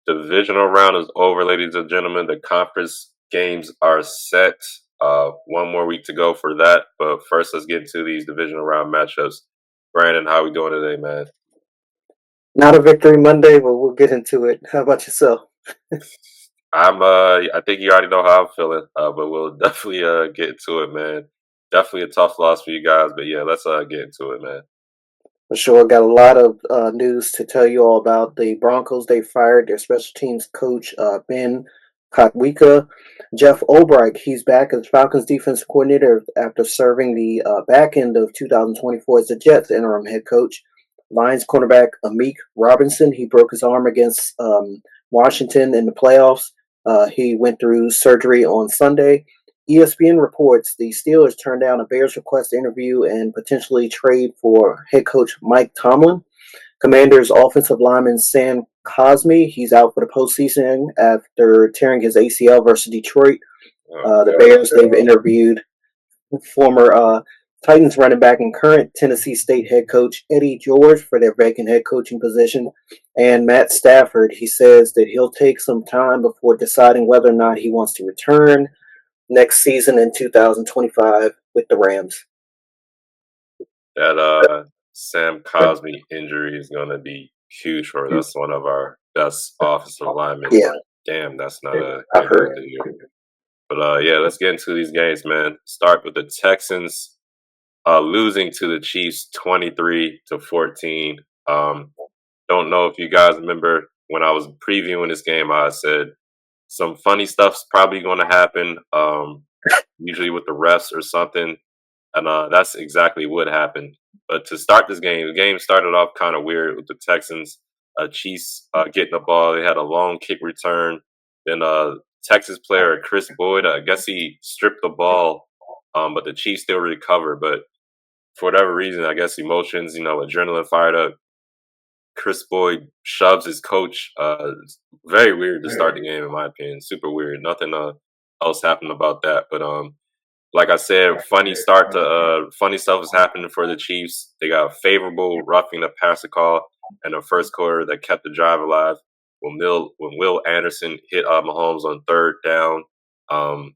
Divisional round is over, ladies and gentlemen. The conference games are set. One more week to go for that. But first, let's get into these divisional round matchups. Brandon, how we doing today, man? Not a victory Monday, but we'll get into it. How about yourself? I think you already know how I'm feeling, but we'll definitely get into it, man. Definitely a tough loss for you guys, but yeah, let's get into it, man. For sure, got a lot of news to tell you all about. The Broncos, they fired their special teams coach, Ben Kotwika. Jeff Ulbrich, he's back as Falcons defensive coordinator after serving the back end of 2024 as the Jets interim head coach. Lions cornerback Amik Robinson, he broke his arm against Washington in the playoffs. He went through surgery on Sunday. ESPN reports the Steelers turned down a Bears request to interview and potentially trade for head coach Mike Tomlin. Commanders offensive lineman Sam Cosmi, he's out for the postseason after tearing his ACL versus Detroit. The Bears, they've interviewed former Titans running back and current Tennessee State head coach Eddie George for their vacant head coaching position. And Matt Stafford, he says that he'll take some time before deciding whether or not he wants to return next season in 2025 with the Rams. That Sam Cosmi injury is gonna be huge for us. That's one of our best offensive linemen. Yeah, Damn, that's not a I've good news heard. to hear. But yeah, let's get into these games, man. Start with the Texans losing to the Chiefs 23-14. Don't know if you guys remember when I was previewing this game, I said some funny stuff's probably going to happen. Usually with the refs or something, and that's exactly what happened. But to start this game, the game started off kind of weird with the Texans, Chiefs getting the ball. They had a long kick return. Then Texas player Chris Boyd, I guess he stripped the ball, but the Chiefs still recovered. But for whatever reason, I guess emotions, adrenaline fired up. Chris Boyd shoves his coach. It's very weird to start the game, in my opinion. Super weird. Nothing else happened about that. But like I said, funny stuff is happening for the Chiefs. They got a favorable roughing the passer call in the first quarter that kept the drive alive. When Will Anderson hit Mahomes on third down, um,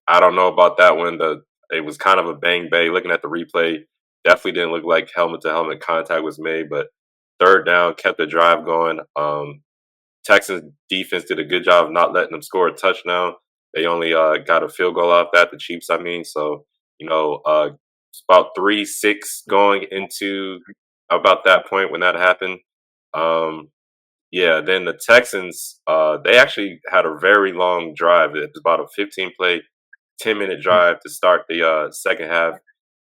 I don't know about that one. It was kind of a bang bang. Looking at the replay, definitely didn't look like helmet to helmet contact was made, but third down kept the drive going. Texans defense did a good job of not letting them score a touchdown. They only got a field goal off that, the Chiefs, I mean. So, it's about 3-6 going into about that point when that happened. Um, yeah, then the Texans, they actually had a very long drive. It was about a 15-play, 10-minute drive to start the second half,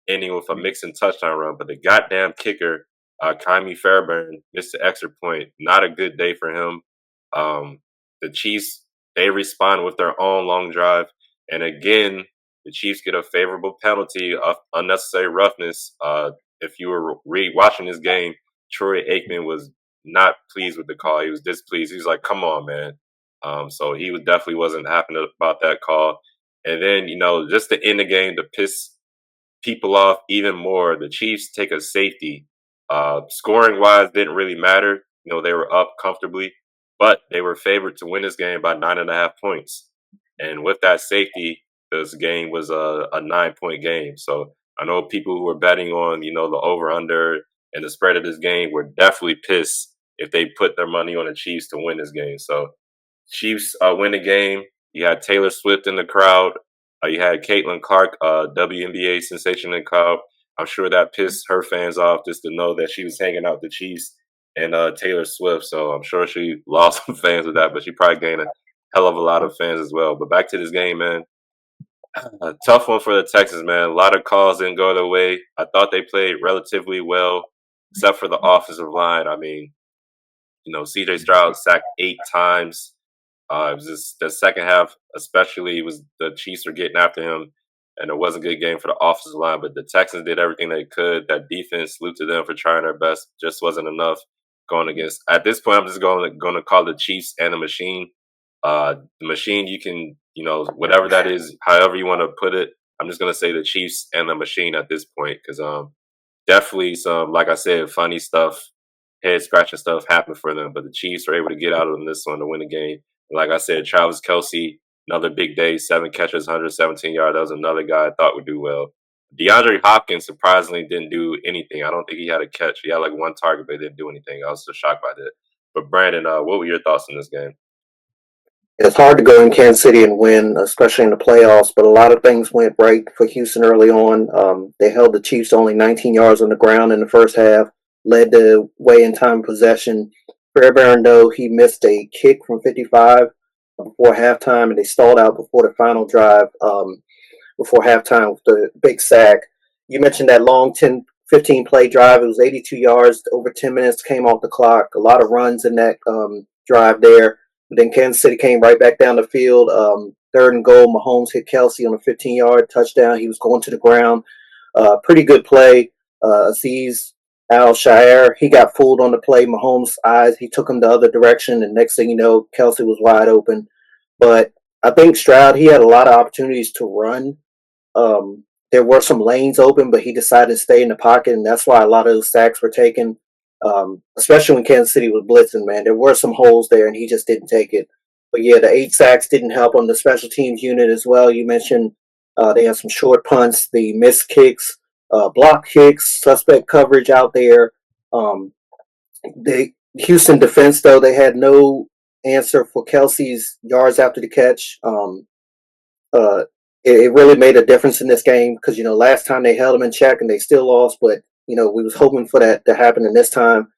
ending with a mix and touchdown run. But the goddamn kicker, Kaimi Fairbairn, missed the extra point. Not a good day for him. Um, the Chiefs, they respond with their own long drive. And again, the Chiefs get a favorable penalty of unnecessary roughness. If you were watching this game, Troy Aikman was not pleased with the call. He was displeased. He was like, "Come on, man." So he was definitely wasn't happy about that call. And then, just to end the game, to piss people off even more, the Chiefs take a safety. Scoring wise, didn't really matter. They were up comfortably, but they were favored to win this game by 9.5 points. And with that safety, this game was a 9 point game. So I know people who were betting on, the over under and the spread of this game were definitely pissed if they put their money on the Chiefs to win this game. So Chiefs win the game. You had Taylor Swift in the crowd. You had Caitlin Clark, WNBA sensation in the crowd. I'm sure that pissed her fans off just to know that she was hanging out with the Chiefs and Taylor Swift. So I'm sure she lost some fans with that, but she probably gained a hell of a lot of fans as well. But back to this game, man. A tough one for the Texans, man. A lot of calls didn't go their way. I thought they played relatively well, except for the offensive line. I mean, CJ Stroud sacked 8 times. It was just the second half, especially, was the Chiefs were getting after him, and it wasn't a good game for the offensive line. But the Texans did everything they could. That defense, salute to them for trying their best. Just wasn't enough going against. At this point, I'm just going to call the Chiefs and the machine. The machine, you can, whatever that is, however you want to put it. I'm just going to say the Chiefs and the machine at this point because definitely some, like I said, funny stuff head scratching stuff happen for them. But the Chiefs were able to get out of them this one to win the game. And like I said, Travis Kelsey, another big day, 7 catches, 117 yards. That was another guy I thought would do well. DeAndre Hopkins surprisingly didn't do anything. I don't think he had a catch. He had like one target, but he didn't do anything. I was so shocked by that. But Brandon, what were your thoughts on this game? It's hard to go in Kansas City and win, especially in the playoffs, but a lot of things went right for Houston early on. They held the Chiefs to only 19 yards on the ground in the first half, led the way in time of possession. Fairbairn, though, he missed a kick from 55 before halftime, and they stalled out before the final drive before halftime with the big sack. You mentioned that long 10, 15 play drive. It was 82 yards, over 10 minutes came off the clock. A lot of runs in that drive there. Then Kansas City came right back down the field. Third and goal, Mahomes hit Kelsey on a 15-yard touchdown. He was going to the ground. Pretty good play. Aziz Al-Shaair, he got fooled on the play. Mahomes' eyes, he took him the other direction, and next thing you know, Kelsey was wide open. But I think Stroud, he had a lot of opportunities to run. There were some lanes open, but he decided to stay in the pocket, and that's why a lot of those sacks were taken. Especially when Kansas City was blitzing, man, there were some holes there, and he just didn't take it. But yeah, the 8 sacks didn't help on the special teams unit as well. You mentioned they had some short punts, the missed kicks, block kicks, suspect coverage out there. Um, the Houston defense, though, they had no answer for Kelsey's yards after the catch. Uh, it really made a difference in this game because last time they held them in check and they still lost, but we was hoping for that to happen in this time.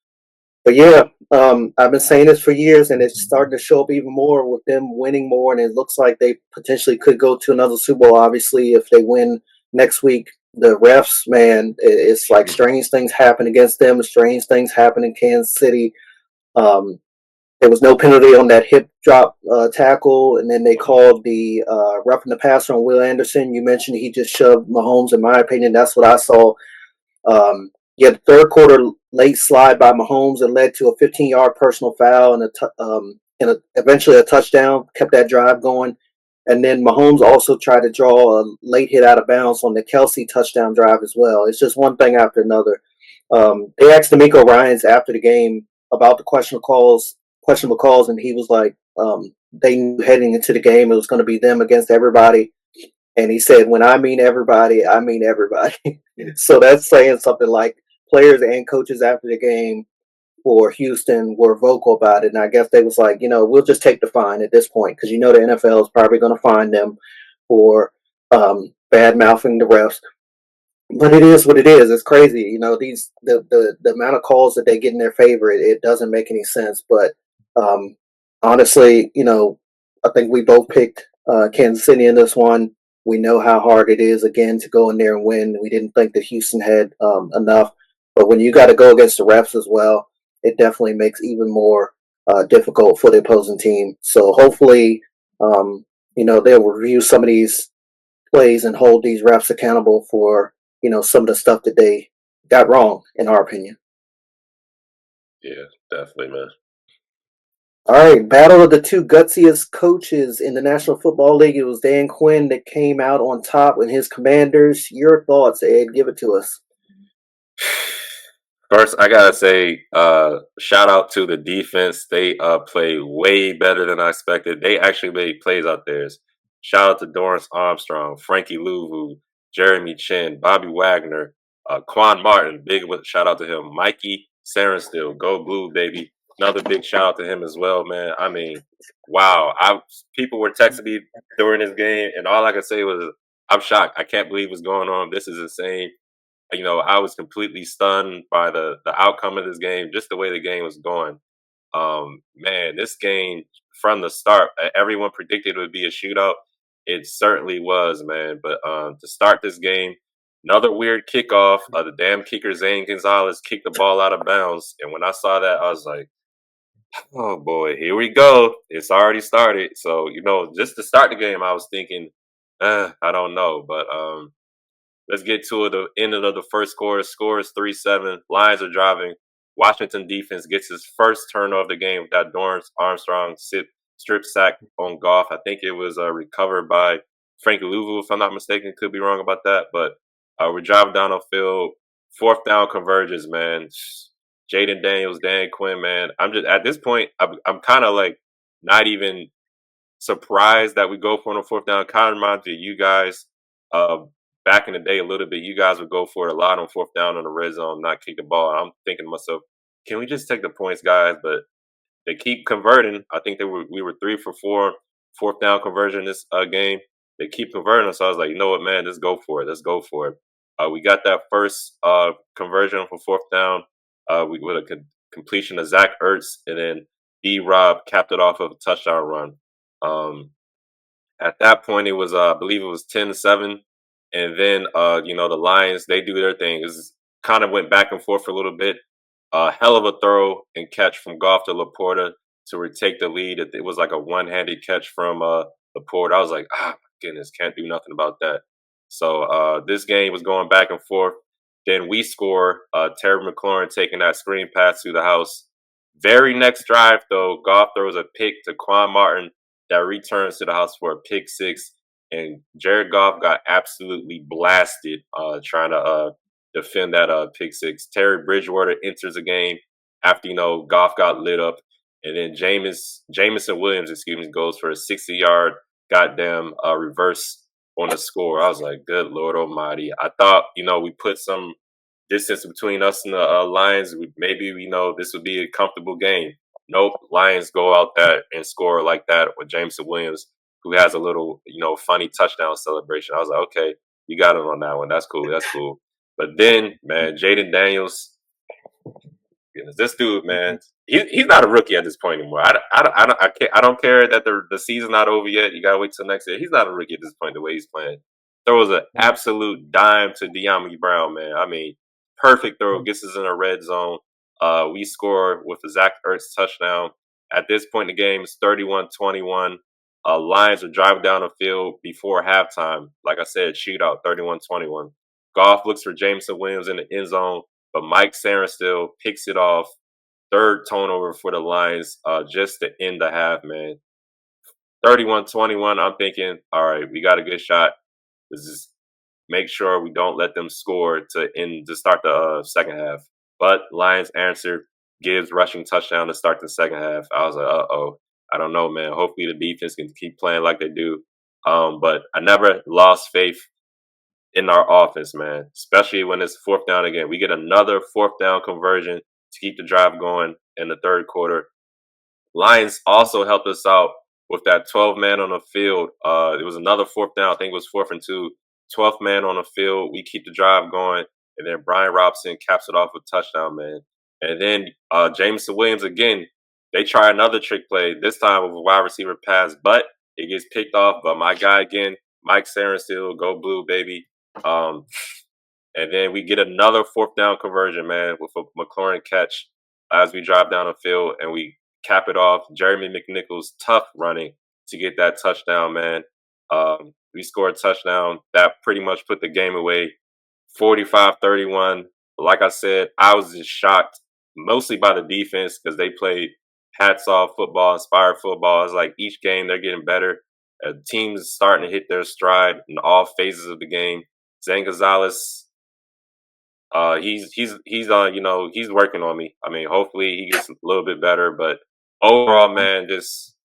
But yeah, I've been saying this for years, and it's starting to show up even more with them winning more, and it looks like they potentially could go to another Super Bowl. Obviously, if they win next week, the refs, man, it's like strange things happen against them. Strange things happen in Kansas City. Um, there was no penalty on that hip drop tackle, and then they called the roughing the passer on Will Anderson. You mentioned he just shoved Mahomes. In my opinion, that's what I saw. Yeah, the third quarter late slide by Mahomes and led to a 15-yard personal foul and eventually a touchdown. Kept that drive going, and then Mahomes also tried to draw a late hit out of bounds on the Kelsey touchdown drive as well. It's just one thing after another. They asked D'Amico Ryans after the game about the questionable calls, and he was like, they knew heading into the game it was going to be them against everybody. And he said, when I mean everybody, I mean everybody. So that's saying something. Like players and coaches after the game for Houston were vocal about it. And I guess they was like, we'll just take the fine at this point because the NFL is probably going to fine them for bad mouthing the refs. But it is what it is. It's crazy, These the amount of calls that they get in their favor, it doesn't make any sense. But um, honestly, I think we both picked Kansas City in this one. We know how hard it is again to go in there and win. We didn't think that Houston had enough, but when you got to go against the refs as well, it definitely makes even more difficult for the opposing team. So hopefully, they'll review some of these plays and hold these refs accountable for some of the stuff that they got wrong, in our opinion. Yeah, definitely, man. All right, battle of the two gutsiest coaches in the National Football League. It was Dan Quinn that came out on top with his Commanders. Your thoughts, Ed? Give it to us. First, I gotta say, shout out to the defense. They played way better than I expected. They actually made plays out there. Shout out to Dorrance Armstrong, Frankie Louvu, Jeremy Chin, Bobby Wagner, Quan Martin. Big shout out to him. Mikey Sarenstill, go blue, baby. Another big shout out to him as well, man. I mean, wow. People were texting me during this game, and all I could say was, I'm shocked. I can't believe what's going on. This is insane. I was completely stunned by the outcome of this game, just the way the game was going. Man, this game from the start, everyone predicted it would be a shootout. It certainly was, man. But to start this game, another weird kickoff. The damn kicker Zane Gonzalez kicked the ball out of bounds, and when I saw that, I was like, "Oh boy, here we go! It's already started." So just to start the game, I was thinking, I don't know, but let's get to the end of the first quarter. Scores 3-7. Lions are driving. Washington defense gets his first turnover of the game with that Dorrance Armstrong strip sack on Goff. I think it was recovered by Frankie Louvu, if I'm not mistaken. Could be wrong about that. But we're driving down the field. Fourth down converges, man. Jaden Daniels, Dan Quinn, man. I'm just at this point, I'm kind of like not even surprised that we go for it on fourth down. Kind of reminds me of you guys uh, back in the day a little bit. You guys would go for it a lot on fourth down on the red zone, not kick the ball. And I'm thinking to myself, can we just take the points, guys? But they keep converting. I think we were 3 for 4 fourth down conversion this game. They keep converting, so I was like, you know what, man, let's go for it. Let's go for it. We got that first conversion for fourth down. We with a completion of Zach Ertz, and then D. Rob capped it off of a touchdown run. Um, at that point, it was I believe it was 10-7, and then the Lions they do their thing. It kind of went back and forth for a little bit. A hell of a throw and catch from Goff to Laporta to retake the lead. It was like a one-handed catch from Laporta. I was like, ah, goodness, can't do nothing about that. So this game was going back and forth. Then we score. Terry McLaurin taking that screen pass to the house. Very next drive, though, Goff throws a pick to Quan Martin that returns to the house for a pick six. And Jared Goff got absolutely blasted trying to defend that pick six. Terry Bridgewater enters the game after Goff got lit up, and then Jamison Williams, excuse me, goes for a 60-yard goddamn reverse on the score. I was like, good Lord Almighty! I thought we put some distance between us and the Lions. Maybe this would be a comfortable game. Nope, Lions go out there and score like that with Jameson Williams, who has a little funny touchdown celebration. I was like, okay, you got him on that one. That's cool. That's cool. But then, man, Jaden Daniels, goodness, this dude, man, he's not a rookie at this point anymore. I don't care that the season's not over yet. You gotta wait till next year. He's not a rookie at this point. The way he's playing, throws an absolute dime to De'Ami Brown, man. I mean, perfect throw, gets us in a red zone. We score with a Zach Ertz touchdown. At this point in the game, it's 31-21. Lions are driving down the field before halftime. Like I said, shootout, 31-21. Goff looks for Jameson Williams in the end zone, but Mike Sarenstill picks it off. Third turnover for the Lions just to end the half, man. 31-21, I'm thinking, all right, we got a good shot. Let's just make sure we don't let them score to start the second half. But Lions answer, gives rushing touchdown to start the second half. I was like, uh-oh. I don't know, man. Hopefully the defense can keep playing like they do. But I never lost faith in our offense, man, especially when it's fourth down again. We get another fourth down conversion to keep the drive going in the third quarter. Lions also helped us out with that 12 man on the field. It was another fourth down. I think it was 4th and 2. 12th man on the field. We keep the drive going. And then Brian Robson caps it off with a touchdown, man. And then Jameson Williams again. They try another trick play, this time with a wide receiver pass, but it gets picked off. But my guy again, Mike Sarenstill, go blue, baby. And then we get another fourth down conversion, man, with a McLaurin catch as we drive down the field, and we cap it off. Jeremy McNichols, tough running to get that touchdown, man. We scored a touchdown. That pretty much put the game away, 45-31. Like I said, I was just shocked, mostly by the defense because they played hats off football, inspired football. It's like each game they're getting better. Teams starting to hit their stride in all phases of the game. Zane Gonzalez, he's working on me. I mean, hopefully he gets a little bit better, but overall, man, just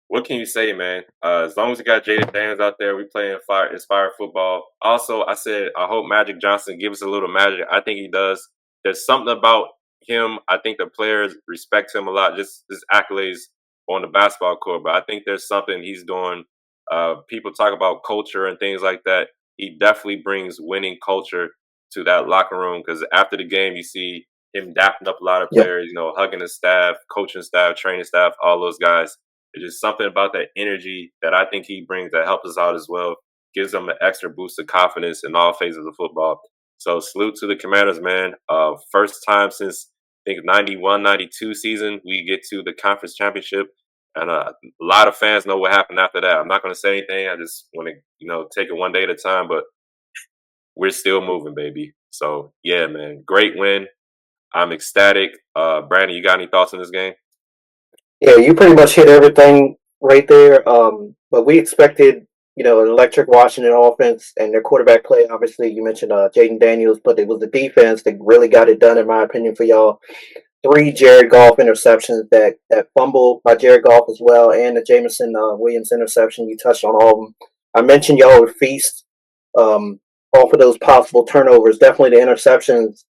what can you say, man? As long as we got Jaden Daniels out there, we playing inspired football. Also, I said I hope Magic Johnson gives us a little magic. I think he does. There's something about him. I think the players respect him a lot. Just his accolades on the basketball court, but I think there's something he's doing. People talk about culture and things like that. He definitely brings winning culture to that locker room because after the game, you see him dapping up a lot of Yep. players, hugging his staff, coaching staff, training staff, all those guys. It's just something about that energy that I think he brings that helps us out as well. Gives them an extra boost of confidence in all phases of football. So salute to the Commanders, man. First time since I think 91, 92 season we get to the conference championship. And a lot of fans know what happened after that. I'm not going to say anything. I just want to, take it one day at a time. But we're still moving, baby. So yeah, man, great win. I'm ecstatic. Brandon, you got any thoughts on this game? Yeah, you pretty much hit everything right there. But we expected an electric Washington offense and their quarterback play. Obviously, you mentioned Jaden Daniels, but it was the defense that really got it done, in my opinion, for y'all. Three Jared Goff interceptions, that fumble by Jared Goff as well, and the Jameson Williams interception. You touched on all of them. I mentioned y'all would feast um, off of those possible turnovers. Definitely the interceptions,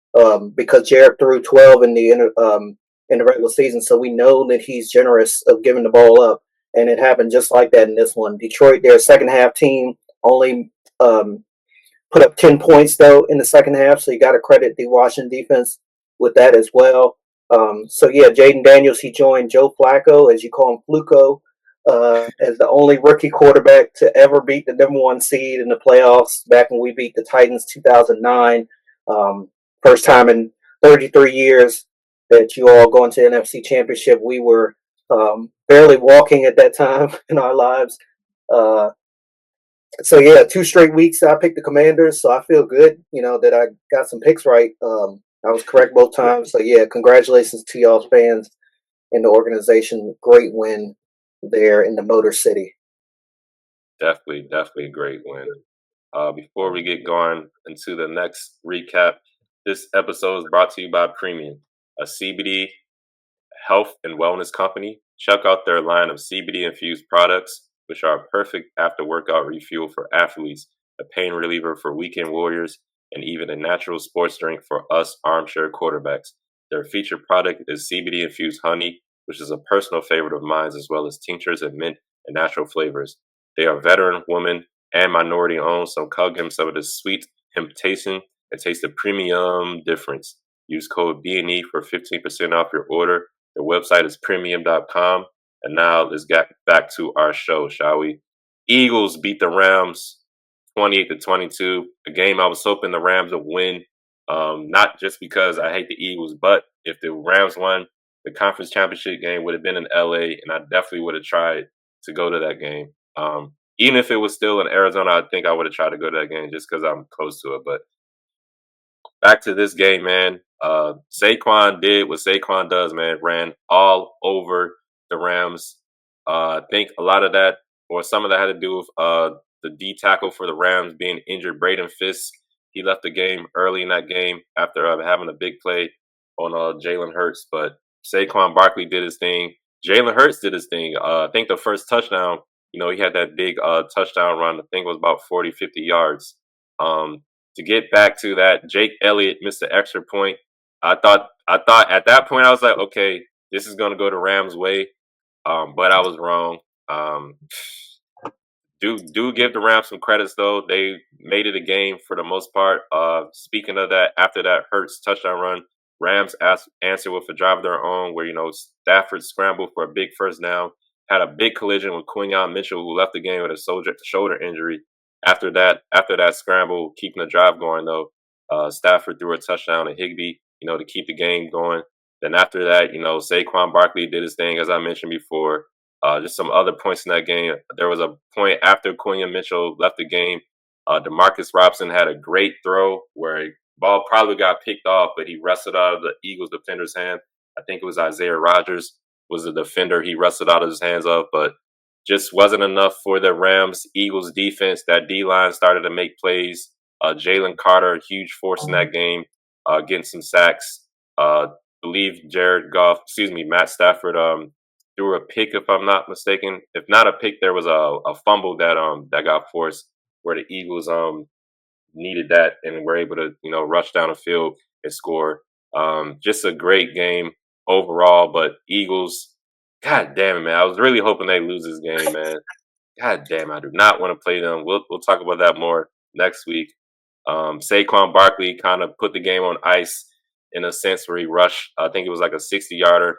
because Jared threw 12 in the regular season, so we know that he's generous of giving the ball up, and it happened just like that in this one. Detroit, their second half team, only put up 10 points, though, in the second half, so you got to credit the Washington defense with that as well. So, yeah, Jaden Daniels, he joined Joe Flacco, as you call him, Fluco, as the only rookie quarterback to ever beat the number one seed in the playoffs back when we beat the Titans 2009. Um, First time in 33 years that you all going to NFC Championship. We were barely walking at that time in our lives. Uh, so yeah, 2 straight weeks I picked the Commanders, so I feel good. That I got some picks right. I was correct both times. So yeah, congratulations to y'all's fans and the organization. Great win there in the Motor City. Definitely, definitely a great win. Before we get going into the next recap, this episode is brought to you by Premium, a CBD health and wellness company. Check out their line of CBD infused products, which are a perfect after workout refuel for athletes, a pain reliever for weekend warriors, and even a natural sports drink for us armchair quarterbacks. Their featured product is CBD infused honey, which is a personal favorite of mine, as well as tinctures and mint and natural flavors. They are veteran, woman, and minority owned, so come give them some of this sweet temptation and taste the premium difference. Use code BNE for 15% off your order. Their website is premium.com. And now let's get back to our show, shall we? Eagles beat the Rams 28-22. A game I was hoping the Rams would win. Not just because I hate the Eagles, but if the Rams won, the conference championship game would have been in LA, and I definitely would have tried to go to that game. Even if it was still in Arizona, I think I would have tried to go to that game just because I'm close to it. But back to this game, man. Saquon did what Saquon does, man. Ran all over the Rams. I think a lot of that, or some of that, had to do with the D tackle for the Rams being injured, Braden Fisk. He left the game early in that game after having a big play on Jalen Hurts. But Saquon Barkley did his thing. Jalen Hurts did his thing. I think the first touchdown, he had that big touchdown run. I think it was about 40, 50 yards. To get back to that, Jake Elliott missed the extra point. I thought at that point I was like, okay, this is gonna go the Rams' way. But I was wrong. Um, do give the Rams some credits though. They made it a game for the most part. Speaking of that, after that Hurts touchdown run, Rams answered with a drive of their own where Stafford scrambled for a big first down, had a big collision with Quinyon Mitchell, who left the game with a shoulder injury. After that scramble, keeping the drive going though, Stafford threw a touchdown to Higbee, to keep the game going. Then after that, Saquon Barkley did his thing, as I mentioned before. Just some other points in that game. There was a point after Quinyon Mitchell left the game. Demarcus Robinson had a great throw where a ball probably got picked off, but he wrestled out of the Eagles defender's hand. I think it was Isaiah Rodgers was the defender he wrestled out of his hands of, but just wasn't enough for the Rams Eagles defense. That D line started to make plays. Jalen Carter, huge force in that game, getting some sacks. Believe Matt Stafford threw a pick, if I'm not mistaken. If not a pick, there was a fumble that got forced where the Eagles needed that and were able to rush down the field and score. Just a great game overall, but Eagles, God damn it, man! I was really hoping they lose this game, man. God damn, I do not want to play them. We'll talk about that more next week. Saquon Barkley kind of put the game on ice in a sense where he rushed. I think it was like a 60-yarder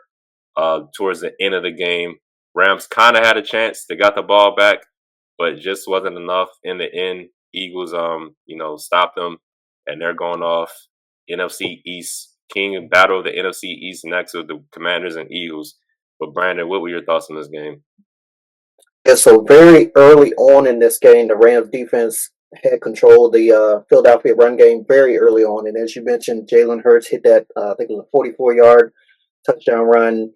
towards the end of the game. Rams kind of had a chance. They got the ball back, but it just wasn't enough in the end. Eagles, stopped them, and they're going off NFC East. King and battle of the NFC East next with the Commanders and Eagles. But Brandon, what were your thoughts on this game? Yeah, so very early on in this game, the Rams defense had control of the Philadelphia run game very early on. And as you mentioned, Jalen Hurts hit that, I think it was a 44-yard touchdown run.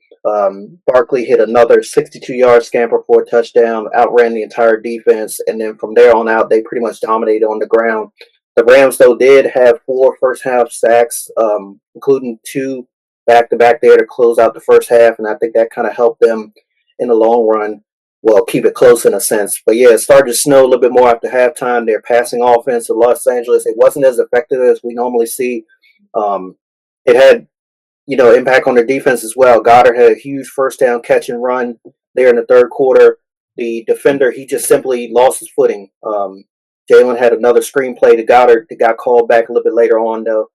Barkley hit another 62-yard scamper for a touchdown, outran the entire defense, and then from there on out, they pretty much dominated on the ground. The Rams, though, did have four first half sacks, including two back to back there to close out the first half, and I think that kind of helped them in the long run. Well, keep it close in a sense. But yeah, it started to snow a little bit more after halftime. Their passing offense in Los Angeles, it wasn't as effective as we normally see. Um, it had impact on their defense as well. Goddard had a huge first down catch and run there in the third quarter. The defender, he just simply lost his footing. Jalen had another screenplay to Goddard that got called back a little bit later on, though.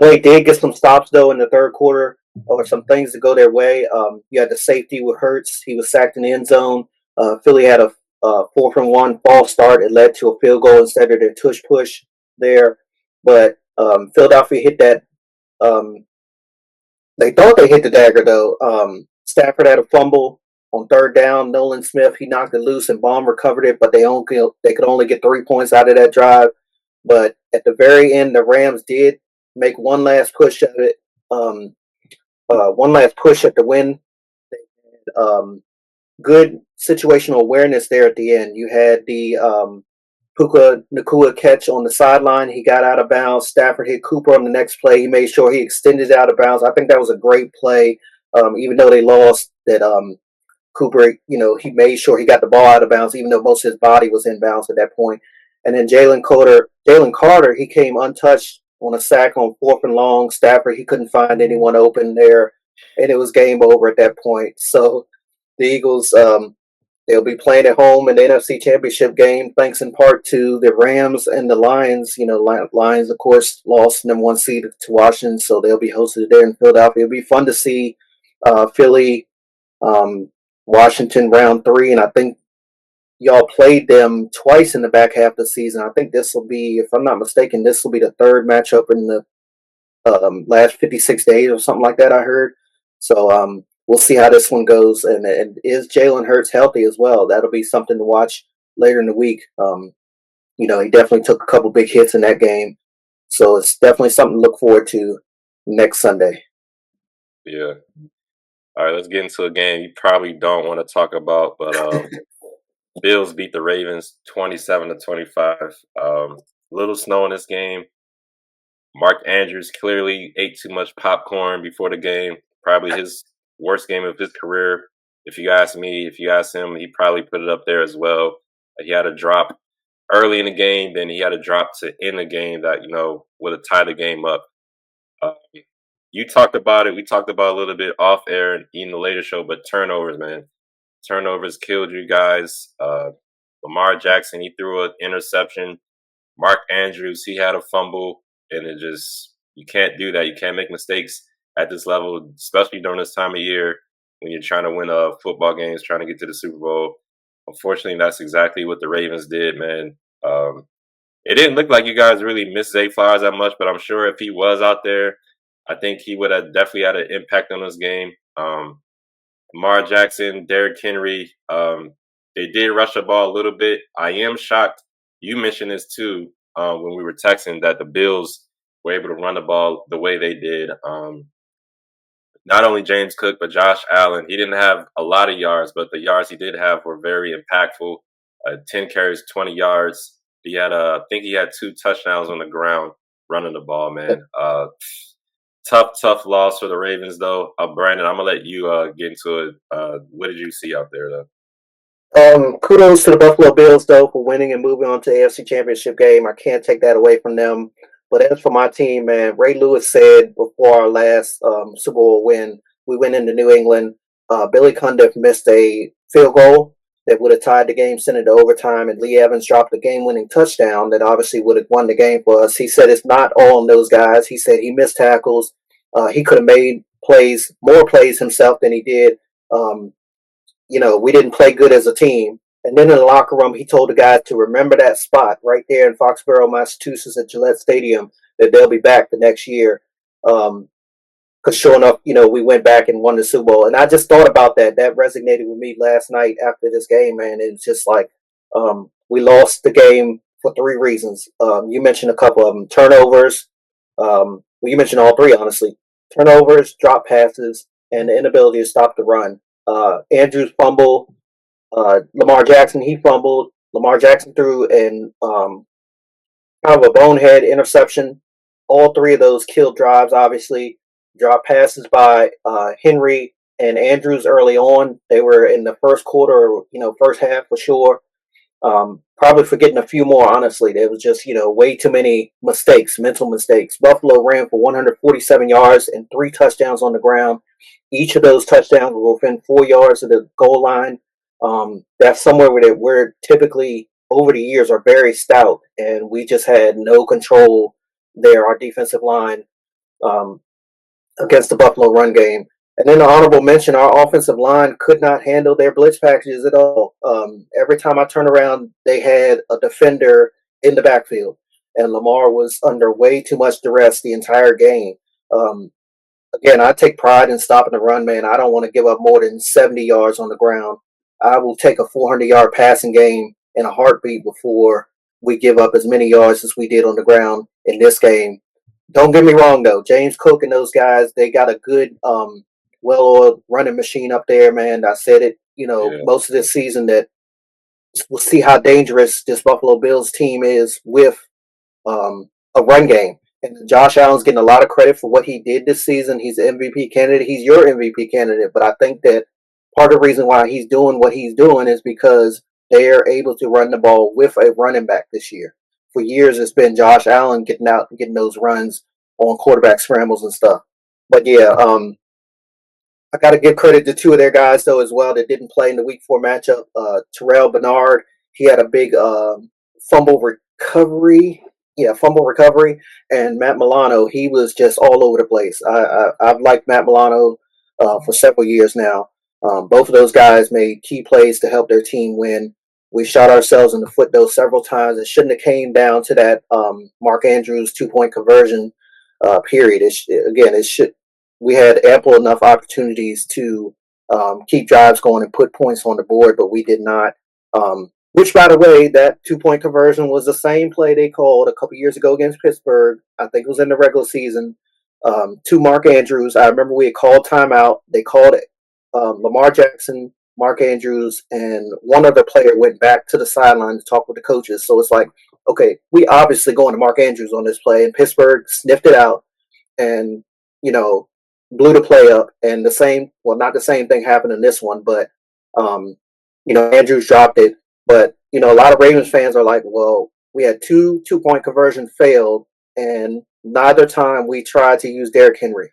LA did get some stops, though, in the third quarter, or some things to go their way. You had the safety with Hurts. He was sacked in the end zone. Philly had a 4-1 false start. It led to a field goal instead of their tush push there. But Philadelphia hit that um, they thought they hit the dagger though. Stafford had a fumble on third down. Nolan Smith, he knocked it loose and Baum recovered it, but they could only get 3 points out of that drive. But at the very end, the Rams did make one last push at it. One last push at the win. Good situational awareness there at the end. You had the Puka Nakua catch on the sideline. He got out of bounds. Stafford hit Cooper on the next play. He made sure he extended out of bounds. I think that was a great play. Even though they lost, that Cooper, he made sure he got the ball out of bounds, even though most of his body was in bounds at that point. And then Jalen Carter, he came untouched on a sack on fourth and long. Stafford, he couldn't find anyone open there, and it was game over at that point. So the Eagles, they'll be playing at home in the NFC Championship game, thanks in part to the Rams and the Lions. Lions, of course, lost number one seed to Washington, so they'll be hosted there in Philadelphia. It'll be fun to see Philly, um, Washington round three, and I think y'all played them twice in the back half of the season. I think this will be, if I'm not mistaken, this will be the third matchup in the last 56 days or something like that, I heard. So we'll see how this one goes. And is Jalen Hurts healthy as well? That'll be something to watch later in the week. He definitely took a couple big hits in that game. So it's definitely something to look forward to next Sunday. Yeah. All right, let's get into a game you probably don't want to talk about, but Bills beat the Ravens 27-25. Little snow in this game. Mark Andrews clearly ate too much popcorn before the game. Probably his worst game of his career. If you ask me, if you ask him, he probably put it up there as well. He had a drop early in the game, then he had a drop to end the game that, would have tied the game up. Uh, you talked about it. We talked about it a little bit off air and in the later show, but turnovers, man. Turnovers killed you guys. Lamar Jackson, he threw an interception. Mark Andrews, he had a fumble, and you can't do that. You can't make mistakes at this level, especially during this time of year when you're trying to win football games, trying to get to the Super Bowl. Unfortunately, that's exactly what the Ravens did, man. It didn't look like you guys really missed Zay Flowers that much, but I'm sure if he was out there, I think he would have definitely had an impact on this game. Lamar Jackson, Derrick Henry, they did rush the ball a little bit. I am shocked. You mentioned this too when we were texting that the Bills were able to run the ball the way they did. Not only James Cook, but Josh Allen. He didn't have a lot of yards, but the yards he did have were very impactful. 10 carries, 20 yards. I think he had 2 touchdowns on the ground running the ball, man. Tough loss for the Ravens, though. Brandon, I'm going to let you get into it. What did you see out there, though? Kudos to the Buffalo Bills, though, for winning and moving on to the AFC Championship game. I can't take that away from them. But as for my team, man, Ray Lewis said before our last Super Bowl win, we went into New England. Billy Cundiff missed a field goal that would have tied the game, sent it to overtime, and Lee Evans dropped a game-winning touchdown that obviously would have won the game for us. He said it's not all on those guys. He said he missed tackles. He could have made more plays himself than he did. We didn't play good as a team. And then in the locker room, he told the guys to remember that spot right there in Foxborough, Massachusetts at Gillette Stadium, that they'll be back the next year. Because sure enough, we went back and won the Super Bowl. And I just thought about that. That resonated with me last night after this game, man. It's just like we lost the game for 3 reasons. You mentioned a couple of them. Turnovers. Well, you mentioned all 3, honestly. turnovers, drop passes, and the inability to stop the run. Andrews fumble. Lamar Jackson, he fumbled. Lamar Jackson threw an kind of a bonehead interception. All three of those killed drives, obviously. Drop passes by Henry and Andrews early on. They were in the first quarter, first half for sure. Probably forgetting a few more, honestly. There was just, way too many mistakes, mental mistakes. Buffalo ran for 147 yards and three touchdowns on the ground. Each of those touchdowns were within 4 yards of the goal line. That's somewhere where we're typically over the years are very stout, and we just had no control there. Our defensive line um, against the Buffalo run game. And then the honorable mention, our offensive line could not handle their blitz packages at all. Every time I turn around, they had a defender in the backfield, and Lamar was under way too much duress the entire game. Um, Again, I take pride in stopping the run, man. I don't want to give up more than 70 yards on the ground. I will take a 400-yard passing game in a heartbeat before we give up as many yards as we did on the ground in this game. Don't get me wrong, though. James Cook and those guys, they got a good, well-oiled running machine up there, man. I said it, Yeah, most of this season that we'll see how dangerous this Buffalo Bills team is with a run game. And Josh Allen's getting a lot of credit for what he did this season. He's an MVP candidate. He's your MVP candidate. But I think that part of the reason why he's doing what he's doing is because they are able to run the ball with a running back this year. For years, it's been Josh Allen getting out and getting those runs on quarterback scrambles and stuff. But yeah, I got to give credit to two of their guys though as well that didn't play in the Week 4 matchup. Terrell Bernard, he had a big fumble recovery. Yeah, fumble recovery, and Matt Milano, he was just all over the place. I've liked Matt Milano for several years now. Both of those guys made key plays to help their team win. We shot ourselves in the foot though several times. It shouldn't have came down to that Mark Andrews 2 point conversion period. Again, it should we had ample enough opportunities to keep drives going and put points on the board, but we did not. Which, by the way, that 2 point conversion was the same play they called a couple years ago against Pittsburgh. I think it was in the regular season. To Mark Andrews, I remember we had called timeout. They called it. Lamar Jackson, Mark Andrews, and one other player went back to the sideline to talk with the coaches. So it's like, okay, we obviously going to Mark Andrews on this play, and Pittsburgh sniffed it out and you know blew the play up. And the same, well, not the same thing happened in this one, but um, Andrews dropped it. But a lot of Ravens fans are like, well, we had 2 2 point conversion failed, and neither time we tried to use Derrick Henry.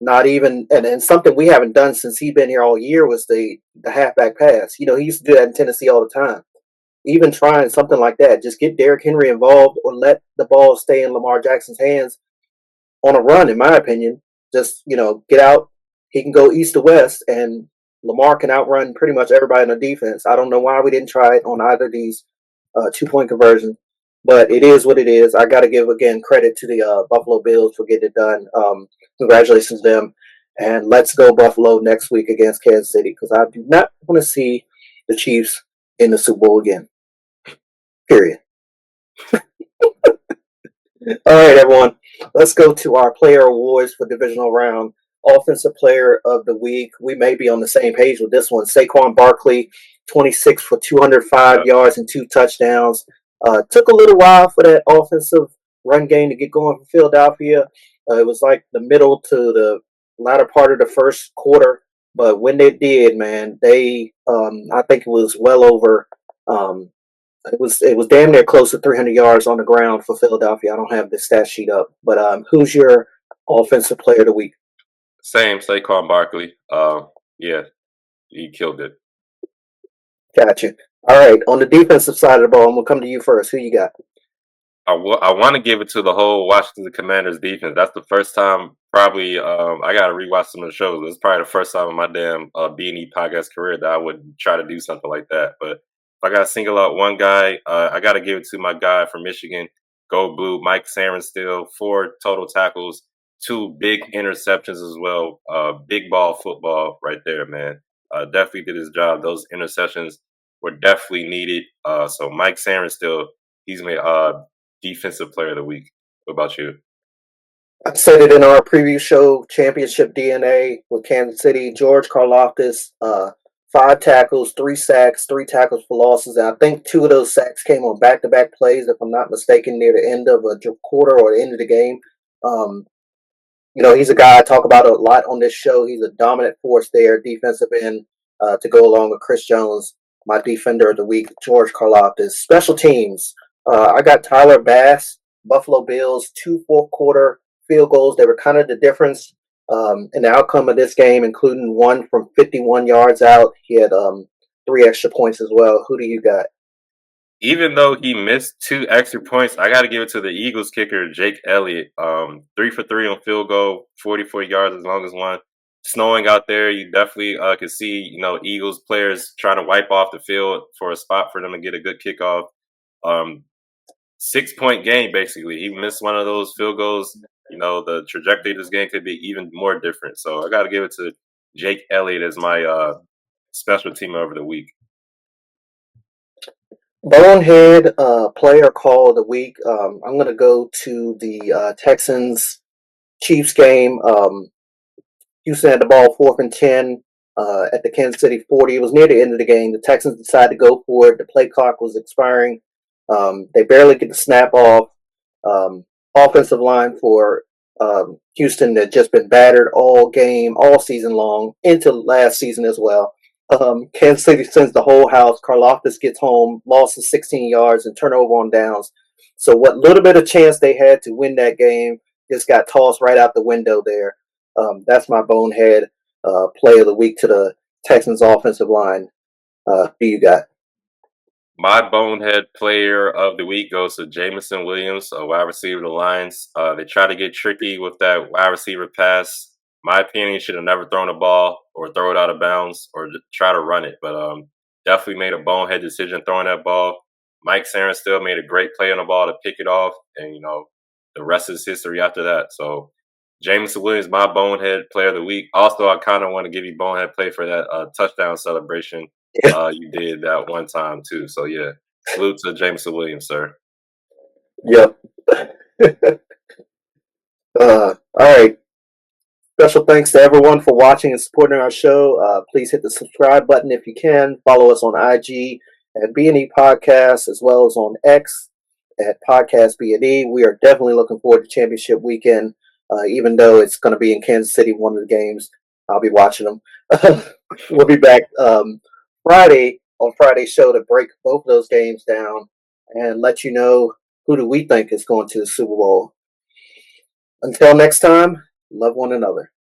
Not even, and something we haven't done since he's been here all year was the halfback pass. He used to do that in Tennessee all the time. Even trying something like that, just get Derrick Henry involved or let the ball stay in Lamar Jackson's hands on a run, in my opinion. Just get out. He can go east to west, and Lamar can outrun pretty much everybody in the defense. I don't know why we didn't try it on either of these 2 point conversions, but it is what it is. I got to give again credit to the Buffalo Bills for getting it done. Congratulations to them, and let's go Buffalo next week against Kansas City because I do not want to see the Chiefs in the Super Bowl again. Period. All right, everyone. Let's go to our player awards for divisional round. Offensive player of the week. We may be on the same page with this one. Saquon Barkley, 26 for 205 yeah. yards and two touchdowns. Took a little while for that offensive run game to get going for Philadelphia. It was like the middle to the latter part of the first quarter. But when they did, man, I think it was well over it was damn near close to 300 yards on the ground for Philadelphia. I don't have the stat sheet up, but who's your offensive player of the week? Same, Saquon Barkley. Yeah, he killed it. Gotcha. All right, on the defensive side of the ball, I'm gonna come to you first. Who you got? I want to give it to the whole Washington Commanders defense. That's the first time probably I got to rewatch some of the shows. It's probably the first time in my damn B&E podcast career that I would try to do something like that. But if I got to single out one guy, I got to give it to my guy from Michigan, Go Blue, Mike Sarenstill, 4 total tackles, 2 big interceptions as well. Big ball football right there, man. Definitely did his job. Those interceptions were definitely needed. So Mike Sarenstill, he's made defensive player of the week. What about you? I said it in our preview show, Championship DNA with Kansas City. George Karlaftis, 5 tackles, 3 sacks, 3 tackles for losses. And I think 2 of those sacks came on back-to-back plays, if I'm not mistaken, near the end of a quarter or the end of the game. Um, he's a guy I talk about a lot on this show. He's a dominant force there, defensive end, to go along with Chris Jones, my defender of the week, George Karlaftis. Special teams. I got Tyler Bass, Buffalo Bills, 2 fourth quarter field goals. They were kind of the difference in the outcome of this game, including one from 51 yards out. He had 3 extra points as well. Who do you got? Even though he missed 2 extra points, I got to give it to the Eagles kicker, Jake Elliott. 3 for 3 on field goal, 44 yards as long as one. Snowing out there, you definitely could see, Eagles players trying to wipe off the field for a spot for them to get a good kickoff. 6 point game, basically. He missed one of those field goals. The trajectory of this game could be even more different. So I got to give it to Jake Elliott as my special teamer of the week. Bonehead player call of the week. I'm going to go to the Texans Chiefs game. Houston had the ball 4th and 10 at the Kansas City 40. It was near the end of the game. The Texans decided to go for it. The play clock was expiring. They barely get the snap off. Offensive line for Houston that just been battered all game, all season long, into last season as well. Kansas City sends the whole house. Karlaftis gets home, loss of 16 yards and turnover on downs. So what little bit of chance they had to win that game just got tossed right out the window there. That's my bonehead play of the week to the Texans offensive line. Who you got? My bonehead player of the week goes to Jamison Williams, a wide receiver of the Lions. They try to get tricky with that wide receiver pass. My opinion, he should have never thrown the ball or throw it out of bounds or try to run it. But definitely made a bonehead decision throwing that ball. Mike Saren still made a great play on the ball to pick it off. And, the rest is history after that. So Jameson Williams, my bonehead player of the week. Also, I kind of want to give you bonehead play for that touchdown celebration you did that one time too. So yeah, salute to Jameson Williams, sir. Yep. All right. Special thanks to everyone for watching and supporting our show. Please hit the subscribe button if you can. Follow us on IG at B&E Podcast as well as on X at Podcast B&E. We are definitely looking forward to championship weekend, even though it's going to be in Kansas City, one of the games. I'll be watching them. We'll be back Friday on Friday's show to break both of those games down and let you know who do we think is going to the Super Bowl. Until next time, love one another.